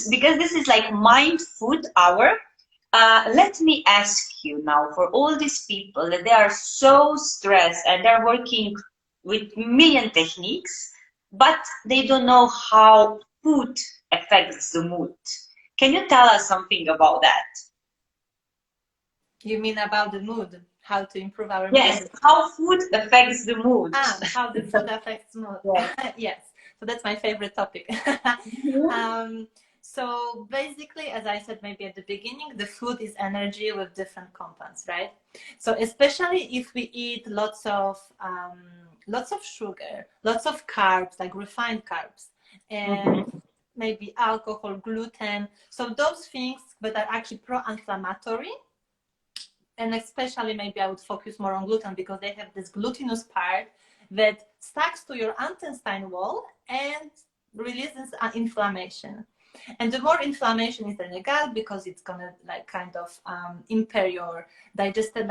because this is like mind food hour. Let me ask you now, for all these people that they are so stressed and they're working with million techniques, but they don't know how food affects the mood. Can you tell us something about that? You mean about the mood? How to improve our Yes, mood? how food affects the mood. How the food affects mood. Yes. Yes, so that's my favorite topic. So basically, as I said maybe at the beginning, the food is energy with different compounds, right? So especially if we eat lots of sugar, lots of carbs, like refined carbs, and maybe alcohol, gluten. So those things that are actually pro-inflammatory, and especially maybe I would focus more on gluten because they have this glutinous part that sticks to your intestine wall and releases inflammation. And the more inflammation is in the gut, because it's gonna like kind of impair your digestive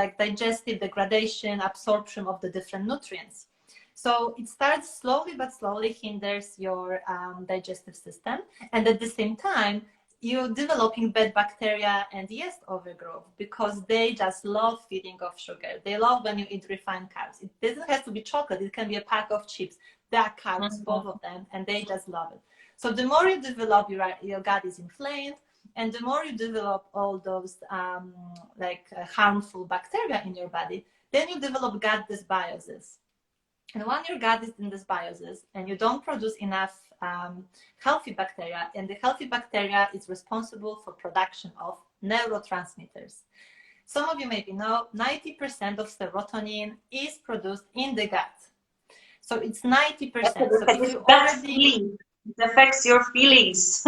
degradation, absorption of the different nutrients. So it starts slowly but slowly hinders your digestive system, and at the same time you're developing bad bacteria and yeast overgrowth because they just love feeding off sugar. They love when you eat refined carbs. It doesn't have to be chocolate. It can be a pack of chips. They are carbs, both of them, and they just love it. So the more you develop, your gut is inflamed, and the more you develop all those harmful bacteria in your body, then you develop gut dysbiosis. And when your gut is in dysbiosis and you don't produce enough healthy bacteria, and the healthy bacteria is responsible for production of neurotransmitters. Some of you maybe know 90% of serotonin is produced in the gut. So it's 90%. So if you already... It affects your feelings.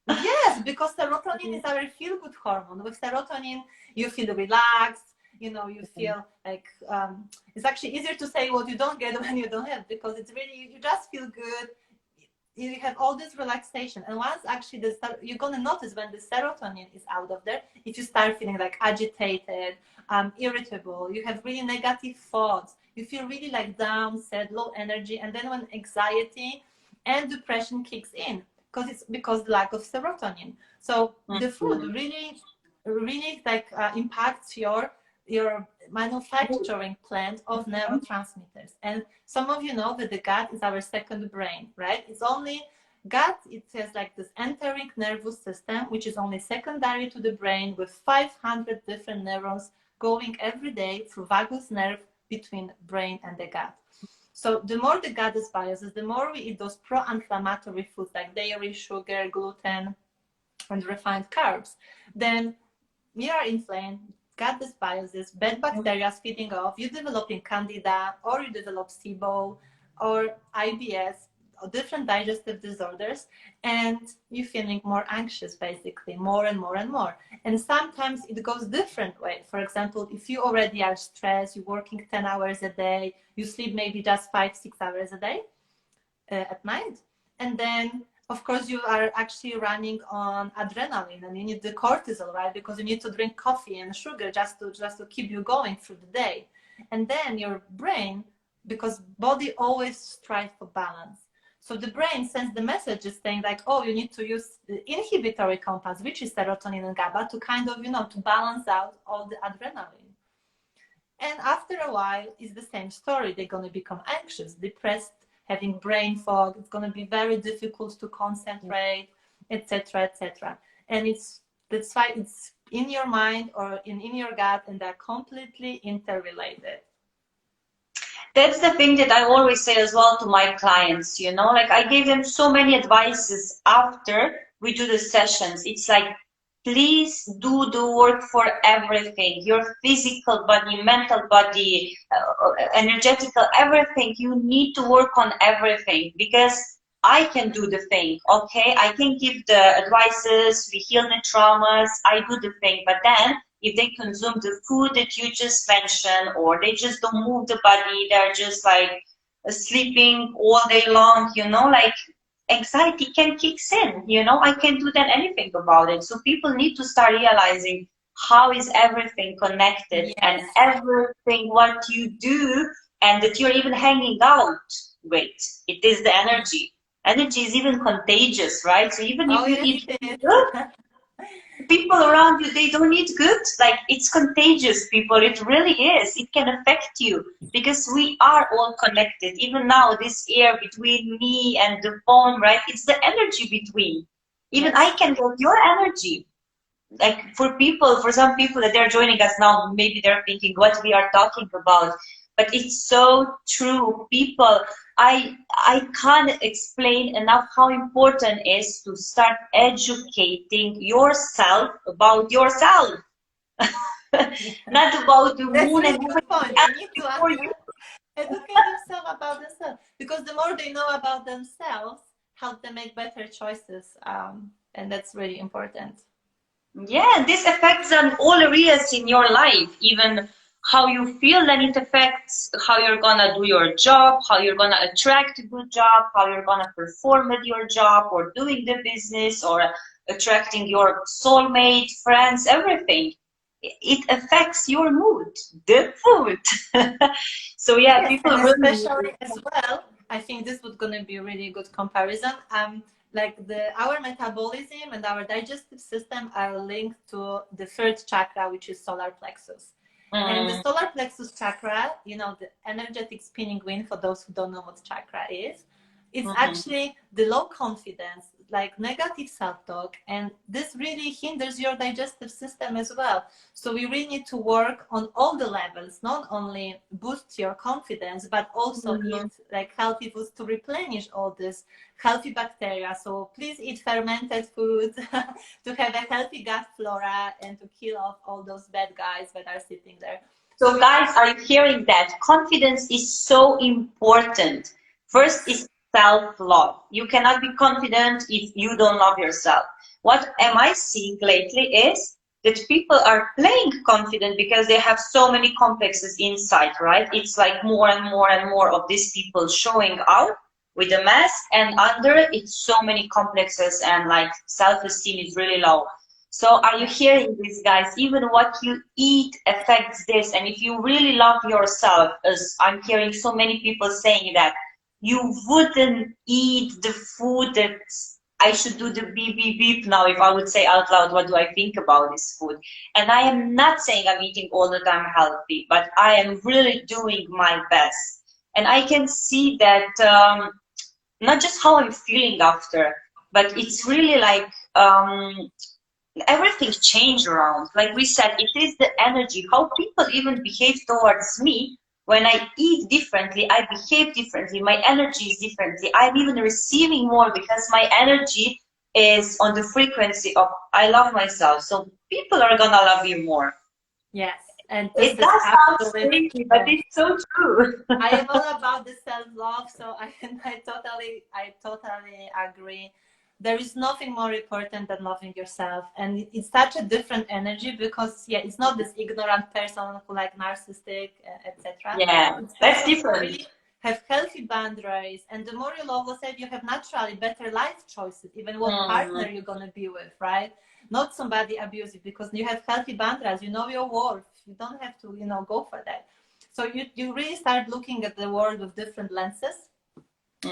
Yes, because serotonin is our feel-good hormone. With serotonin, you feel relaxed. You feel like it's actually easier to say what you don't get when you don't have, because it's really, you just feel good. You have all this relaxation. And once actually you're going to notice when the serotonin is out of there, if you start feeling like agitated, irritable, you have really negative thoughts, you feel really like down, sad, low energy. And then when anxiety and depression kicks in, because the lack of serotonin. So the food really impacts your manufacturing plant of neurotransmitters. And some of you know that the gut is our second brain, right? It's only gut, it has like this enteric nervous system, which is only secondary to the brain, with 500 different neurons going every day through vagus nerve between brain and the gut. So the more the gut is biased, the more we eat those pro-inflammatory foods like dairy, sugar, gluten, and refined carbs, then we are inflamed, gut dysbiosis, bad bacteria feeding off, you're developing candida, or you develop SIBO, or IBS, or different digestive disorders, and you're feeling more anxious, basically, more and more and more. And sometimes it goes different way. For example, if you already are stressed, you're working 10 hours a day, you sleep maybe just 5-6 hours a day at night, and then of course you are actually running on adrenaline, and you need the cortisol, right? Because you need to drink coffee and sugar just to keep you going through the day. And then your brain, because body always strives for balance, so the brain sends the messages saying like, oh, you need to use the inhibitory compounds, which is serotonin and GABA, to kind of, to balance out all the adrenaline. And after a while, it's the same story. They're going to become anxious, depressed, having brain fog. It's going to be very difficult to concentrate, etc., etc. And that's why it's in your mind or in your gut, and they're completely interrelated. That's the thing that I always say as well to my clients, like I gave them so many advices after we do the sessions. It's like, please do the work for everything, your physical body, mental body, energetical, everything. You need to work on everything, because I can do the thing, okay? I can give the advices, we heal the traumas, I do the thing, but then if they consume the food that you just mentioned, or they just don't move the body, they're just like sleeping all day long, like anxiety can kick in, I can't do then anything about it. So people need to start realizing how is everything connected. Yes. And everything what you do and that you're even hanging out with, it is the energy. Energy is even contagious, right? So even if Oh you yes, eat it is. good, people around you, they don't eat good. Like, it's contagious, people. It really is. It can affect you because we are all connected. Even now, this air between me and the phone, right? It's the energy between. Even I Yes. can get your energy. Like, for some people that they're joining us now, maybe they're thinking what we are talking about, but it's so true. People, I can't explain enough how important it is to start educating yourself about yourself. Yeah. Not about the That's moon and really good everything point. They else need to before you. educate themselves about themselves, because the more they know about themselves, help them make better choices, and that's really important. Yeah, this affects on all areas in your life, even how you feel, and it affects how you're gonna do your job, how you're gonna attract a good job, how you're gonna perform at your job or doing the business or attracting your soulmate, friends, everything. It affects your mood, the food. So yeah, Yes, people and really need especially as well, I think this would gonna be a really good comparison. Like our metabolism and our digestive system are linked to the third chakra, which is solar plexus. And the Mm, solar plexus chakra, the energetic spinning wheel, for those who don't know what chakra is, it's mhm. actually the low confidence, like negative self-talk, and this really hinders your digestive system as well. So we really need to work on all the levels, not only boost your confidence, but also Mhm. eat like healthy foods to replenish all this healthy bacteria. So please eat fermented foods to have a healthy gut flora and to kill off all those bad guys that are sitting there. So guys, are you hearing that? Confidence is so important. First Yes. is self-love. You cannot be confident if you don't love yourself. What am I seeing lately is that people are playing confident because they have so many complexes inside, right? It's like more and more and more of these people showing out with a mask, and under it's so many complexes, and like self-esteem is really low. So are you Yeah. hearing this, guys? Even what you eat affects this. And if you really love yourself, as I'm hearing so many people saying that, you wouldn't eat the food that I should do the beep beep beep now if I would say out loud, what do I think about this food? And I am not saying I'm eating all the time healthy, but I am really doing my best. And I can see that not just how I'm feeling after, but it's really like everything changed around. Like we said, it is the energy, how people even behave towards me. When I eat differently, I behave differently. My energy is differently. I'm even receiving more because my energy is on the frequency of I love myself. So people are gonna love you more. Yes, and this It is does sound absolutely crazy, but true. it's so true. I am all about the self-love, so I totally agree. There is nothing more important than loving yourself, and it's such a different energy because yeah, it's not this ignorant person who like narcissistic, etc. Yeah, It's that's person who different. really have healthy boundaries, and the more you love yourself, you have naturally better life choices, even what partner Mm, you're gonna be with, right? Not somebody abusive, because you have healthy boundaries, you know your worth. You don't have to, go for that. So you really start looking at the world with different lenses,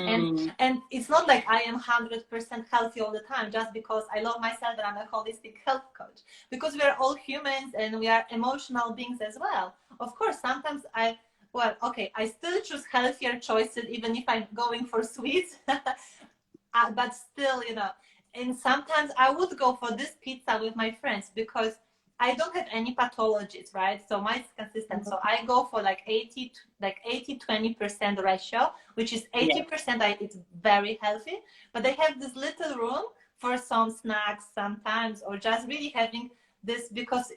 and mm. and it's not like I am 100% healthy all the time just because I love myself and I'm a holistic health coach, because we are all humans and we are emotional beings as well. Of course, sometimes I still choose healthier choices even if I'm going for sweets. But still, and sometimes I would go for this pizza with my friends because I don't have any pathologies, right? So my is consistent. So I go for like 80-20% ratio, which is Yeah. 80% I eat very healthy, but I have this little room for some snacks sometimes, or just really having this, because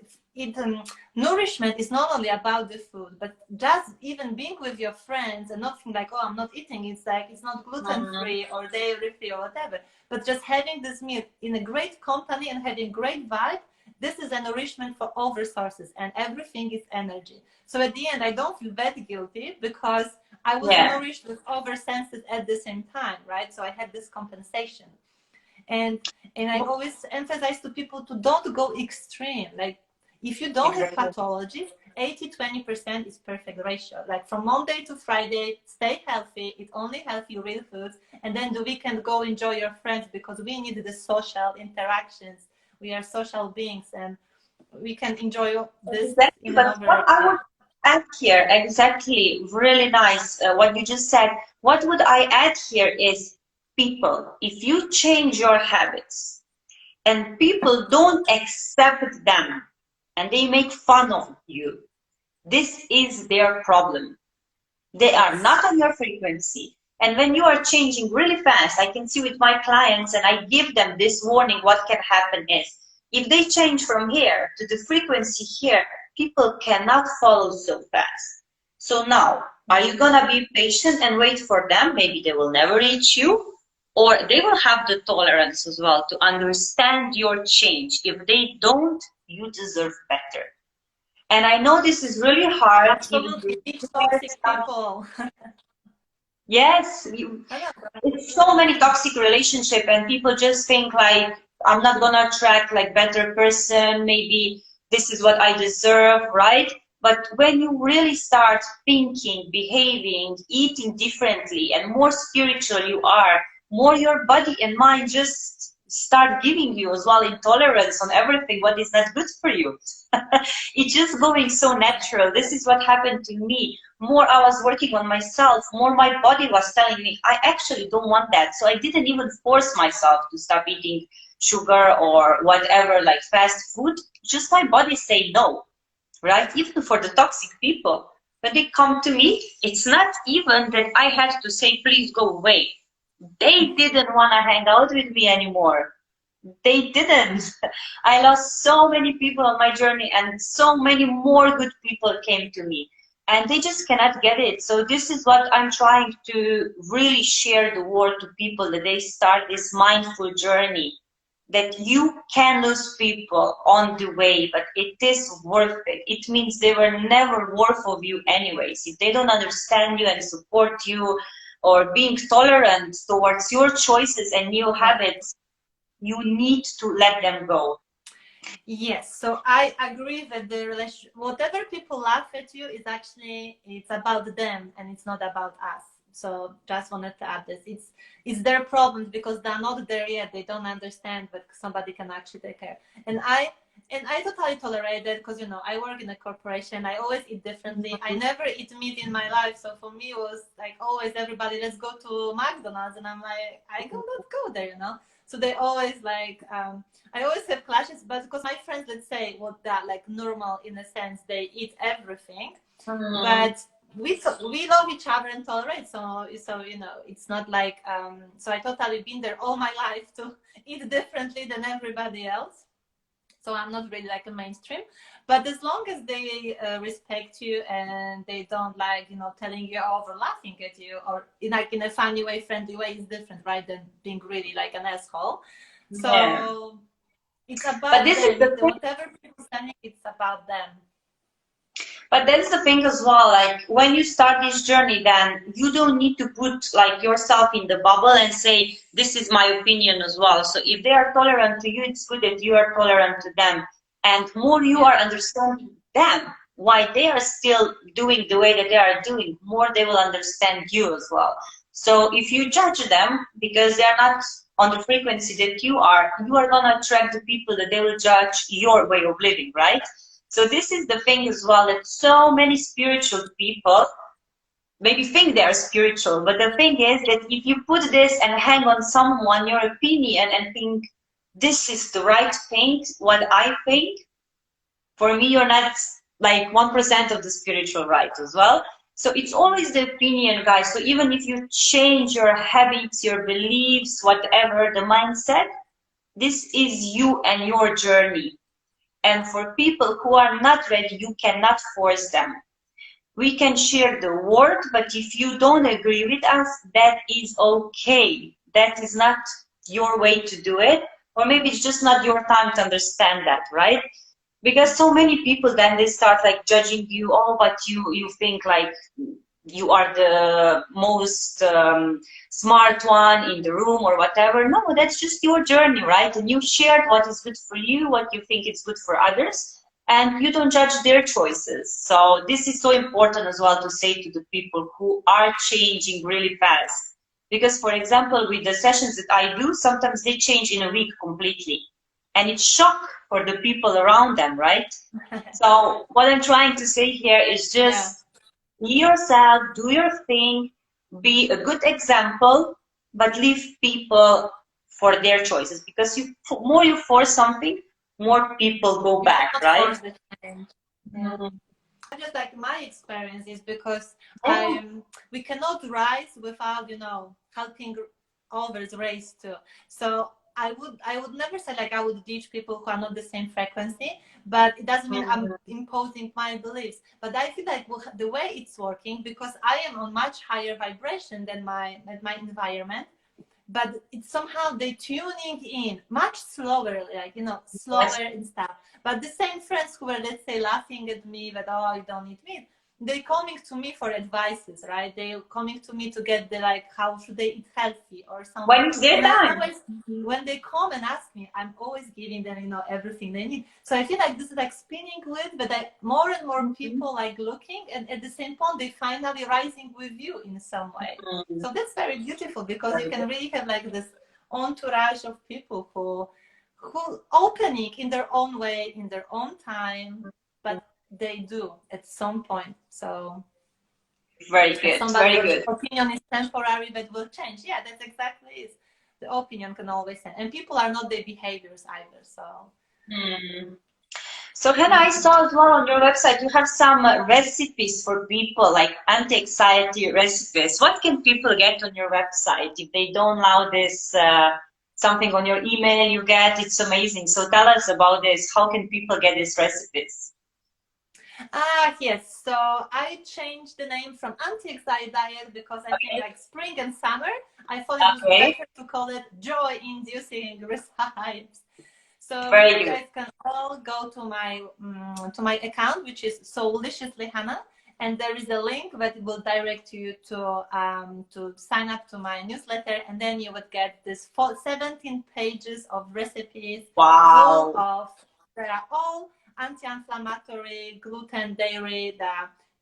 nourishment is not only about the food, but just even being with your friends and not think like, oh, I'm not eating. It's like it's not gluten Mm, free or dairy free or whatever, but just having this meal in a great company and having great vibe. This is a nourishment for all resources, and everything is energy. So at the end, I don't feel that guilty because I was yeah. nourished with all the senses at the same time, right? So I had this compensation. and and I always emphasize to people to don't go extreme. Like, if you don't have Exactly. pathology, 80-20% is perfect ratio. Like from Monday to Friday, stay healthy, eat only healthy real foods, and then the weekend go enjoy your friends, because we need the social interactions. We are social beings, and we can enjoy this Exactly. in But what another. I would add here, exactly, really nice, what you just said. What would I add here is people. If you change your habits and people don't accept them and they make fun of you, this is their problem. They are Yes. not on your frequency. And when you are changing really fast, I can see with my clients, and I give them this warning, what can happen is, if they change from here to the frequency here, people cannot follow so fast. So now, are you gonna be patient and wait for them? Maybe they will never reach you, or they will have the tolerance as well to understand your change. If they don't, you deserve better. And I know this is really hard, even Absolutely. with Each toxic people. yes, it's so many toxic relationship, and people just think like, I'm not gonna attract like better person, maybe this is what I deserve, right? But when you really start thinking, behaving, eating differently, and more spiritual you are, more your body and mind just start giving you as well intolerance on everything what is not good for you. It's just going so natural. This is what happened to me. More I was working on myself, more my body was telling me, I actually don't want that. So I didn't even force myself to stop eating sugar or whatever, like fast food. Just my body say no, right? Even for the toxic people. When they come to me, it's not even that I had to say, please go away. They didn't want to hang out with me anymore. They didn't. I lost so many people on my journey, and so many more good people came to me, and they just cannot get it. So this is what I'm trying to really share the word to people, that they start this mindful journey, that you can lose people on the way, but it is worth it. It means they were never worth of you anyways. If they don't understand you and support you, or being tolerant towards your choices and new habits, you need to let them go. Yes, so I agree that the relation, whatever people laugh at you, is actually, it's about them and it's not about us. So just wanted to add this. It's their problems because they're not there yet. They don't understand, but somebody can actually take care. And I totally tolerate that, because I work in a corporation. I always eat differently. I never eat meat in my life, so for me it was like always everybody, let's go to McDonald's, and I'm like, I cannot go there. So they always like. I always have clashes, but because my friends, let's say, what that like normal in a sense, they eat everything, but we love each other and tolerate. So it's not like so I totally been there all my life to eat differently than everybody else. So I'm not really like a mainstream, but as long as they respect you and they don't like telling you off or laughing at you, or in a funny way, friendly way, is different, right, than being really like an asshole. Yeah. So it's But about this is them. the thing. Whatever people saying, it's about them. But that's the thing as well. Like when you start this journey, then you don't need to put like yourself in the bubble and say, this is my opinion as well. So if they are tolerant to you, it's good that you are tolerant to them. And more you Yeah. are understanding them, why they are still doing the way that they are doing, more they will understand you as well. So if you judge them because they are not on the frequency that you are going to attract the people that they will judge your way of living, right? So this is the thing as well, that so many spiritual people maybe think they are spiritual, but the thing is that if you put this and hang on someone, your opinion, and think this is the right thing, what I think, for me, you're not like 1% of the spiritual right as well. So it's always the opinion, guys. So even if you change your habits, your beliefs, whatever, the mindset, this is you and your journey. And for people who are not ready, you cannot force them. We can share the word, but if you don't agree with us, that is okay. That is not your way to do it. Or maybe it's just not your time to understand that, right? Because so many people then they start like judging you. Oh, but you think like you are the most smart one in the room or whatever. No, that's just your journey, right? And you shared what is good for you, what you think is good for others. and you don't judge their choices. So this is so important as well to say to the people who are changing really fast. Because, for example, with the sessions that I do, sometimes they change in a week completely. And it's shock for the people around them, right? So what I'm trying to say here is Yeah. just be yourself, do your thing, be a good example, but leave people for their choices. Because more you force something, more people go You back, cannot right? force the change. Yeah. Mm. Just like my experience is because Yeah. we cannot rise without, you know, helping others raise too. So I would never say like I would teach people who are not the same frequency, but it doesn't mean I'm Mhm. imposing my beliefs. But I feel like the way it's working, because I am on much higher vibration than my environment, but it's somehow they tuning in much slower, like, you know, slower Yes. and stuff. But the same friends who were, let's say, laughing at me that, oh, you don't need me, they coming to me for advices, right? They coming to me to get the, like, how should they eat healthy or something. When it's their And I time. always, when they come and ask me, I'm always giving them, you know, everything they need. So I feel like this is like spinning with, but more and more Mhm. people like looking, and at the same point they finally rising with you in some way. Mhm. So that's very beautiful, because you Very can good. really have like this entourage of people who opening in their own way, in their own time, but they do at some point. So Very if good. somebody Very your good. opinion is temporary but will change, yeah, that's exactly it. The opinion can always change, and people are not their behaviors either. So Mm. So, Hannah, I saw as well on your website you have some recipes for people, like anti-anxiety recipes. What can people get on your website if they don't allow this? Something on your email you get, it's amazing. So tell us about this. How can people get these recipes? yes, so I changed the name from anti-anxiety diet because I think Okay. like spring and summer, I thought it was Okay. better to call it joy-inducing recipes. So you Very good. guys can all go to my account, which is Souliciously Hana, and there is a link that will direct you to sign up to my newsletter, and then you would get this 17 pages of recipes full Wow. of, they are all anti-inflammatory, gluten, dairy, the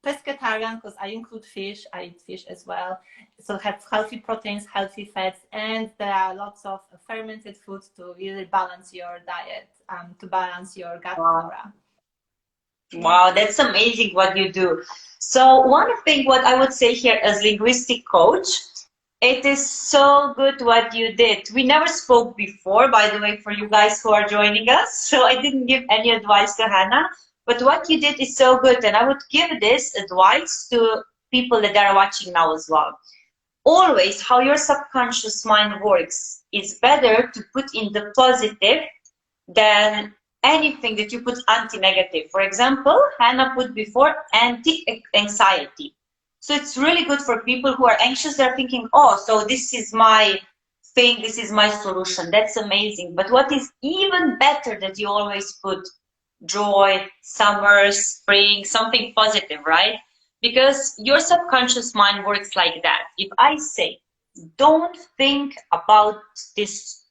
pescatarian, because I include fish, I eat fish as well, so have healthy proteins, healthy fats, and there are lots of fermented foods to really balance your diet, to balance your gut Wow. flora. Yeah. Wow, that's amazing what you do. So one thing what I would say here as linguistic coach, it is so good what you did. We never spoke before, by the way, for you guys who are joining us. So I didn't give any advice to Hannah, but what you did is so good. And I would give this advice to people that are watching now as well. Always how your subconscious mind works. It's better to put in the positive than anything that you put anti-negative. For example, Hannah put before anti-anxiety. So it's really good for people who are anxious. They're thinking, oh, so this is my thing, this is my solution. That's amazing. But what is even better that you always put joy, summer, spring, something positive, right? Because your subconscious mind works like that. If I say, don't think about this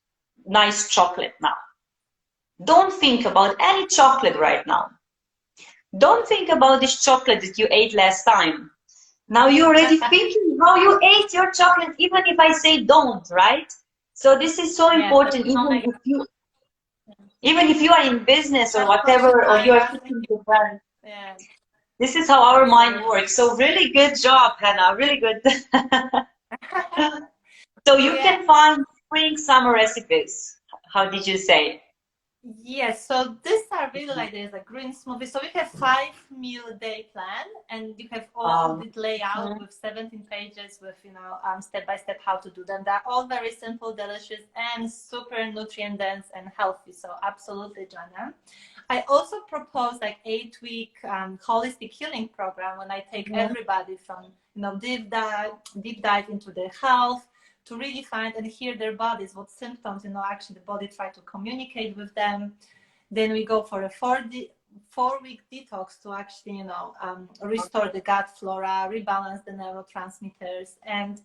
nice chocolate now, don't think about any chocolate right now. Don't think about this chocolate that you ate last time. Now you're already thinking how you ate your chocolate, even if I say don't, right? So this is so Yes, so important, you don't make even if you are in business or subconscious whatever, or mind you're actually. speaking to friends. Yeah, This is how our mind absolutely. works. So really good job, Hannah. Really good. So you Yeah. can find spring summer recipes. How did you say? Yes, so these are really like there's a green smoothie. So we have 5 meal a day plan, and you have all Um, the layout with 17 pages with, you know, step by step how to do them. They're all very simple, delicious, and super nutrient dense and healthy. So absolutely join them. I also propose like 8 week holistic healing program when I take everybody from, you know, deep dive into their health, to really find and hear their bodies, what symptoms, you know, actually the body try to communicate with them. Then we go for a 4 week detox to actually, you know, restore the gut flora, rebalance the neurotransmitters, and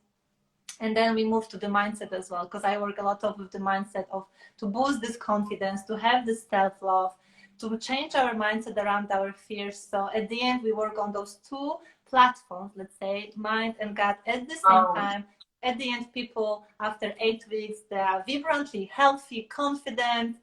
then we move to the mindset as well, because I work a lot of with the mindset of to boost this confidence, to have this self-love, to change our mindset around our fears. So at the end, we work on those two platforms, let's say mind and gut at the same Oh, time. At the end, people after 8 weeks, they are vibrantly healthy, confident,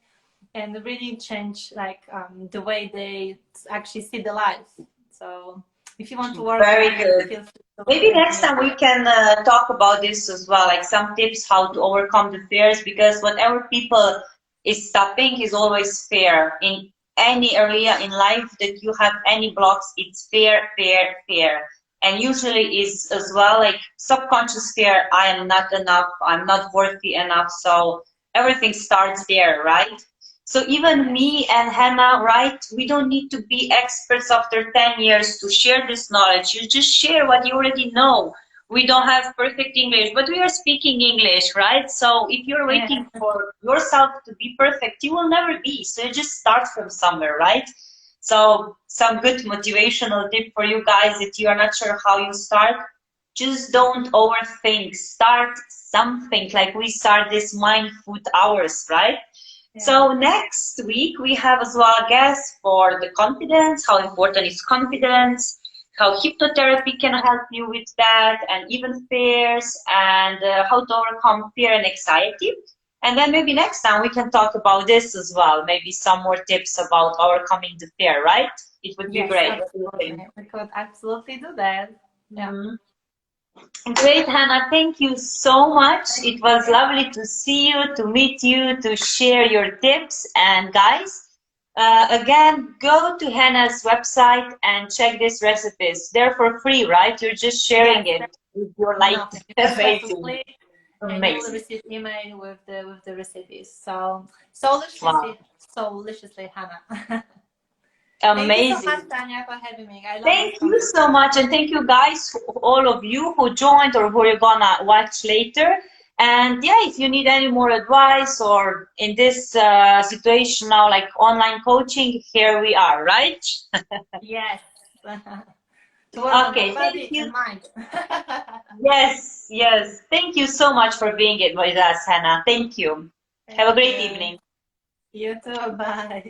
and really change like the way they actually see the life. So if you want to work with very me, good. feel free to Maybe contact next me. time we can talk about this as well, like some tips how to overcome the fears, because whatever people is stopping is always fear. In any area in life that you have any blocks, it's fear, fear, fear. And usually is as well like subconscious fear, I am not enough, I'm not worthy enough. So everything starts there, right? So even Yes. me and Hannah, right? We don't need to be experts after 10 years to share this knowledge. You just share what you already know. We don't have perfect English, but we are speaking English, right? So if you're Yeah. waiting for yourself to be perfect, you will never be. So you just start from somewhere, right? So some good motivational tip for you guys if you are not sure how you start, just don't overthink. Start something like we start this mind food hours, right? Yeah. So next week we have as well a guest for the confidence, how important is confidence, how hypnotherapy can help you with that, and even fears, and how to overcome fear and anxiety. And then maybe next time we can talk about this as well, maybe some more tips about overcoming the fear, right? It would be Yes, great. What do you think? absolutely. We could absolutely do that. Yeah. Mhm. Great, Hannah. Thank you so much. Thank It was you. lovely to see you, to meet you, to share your tips. And guys, again, go to Hannah's website and check these recipes. They're for free, right? You're just sharing Yes, it with your light. nothing. You just have to Amazing. click and you will Amazing. receive email with the recipes. So so Wow. deliciously, Hannah. Thank you so much, Amazing. Tanya, for having me. I love this Thank you so conversation. much, and thank you guys, all of you who joined or who are gonna watch later. And yeah, if you need any more advice or in this situation now, like online coaching, here we are, right? Yes. To work on our Okay, thank body and you. mind. Yes, yes. Thank you so much for being it with us, Hannah. Thank you. Have a Thank great you. evening. You too. Bye.